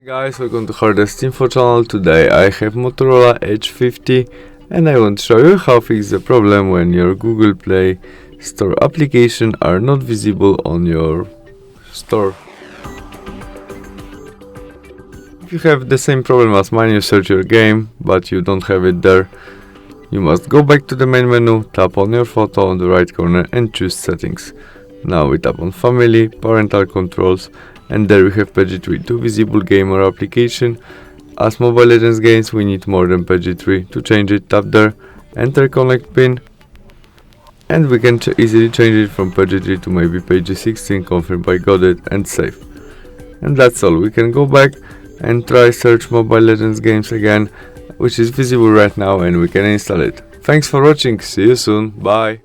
Guys, welcome to HardReset.Info channel. Today I have Motorola Edge 50 and I want to show you how to fix the problem when your Google Play Store applications are not visible on your store. If you have the same problem as mine, you search your game but you don't have it there, you must go back to the main menu, tap on your photo on the right corner and choose settings. Now we tap on family, parental controls, and there we have PG3 to visible game or application. As Mobile Legends games, we need more than PG3 to change it. Tap there, enter connect pin, and we can easily change it from PG3 to maybe PG16, confirm by got it, and save. And that's all. We can go back and try search Mobile Legends games again, which is visible right now, and we can install it. Thanks for watching, see you soon, bye!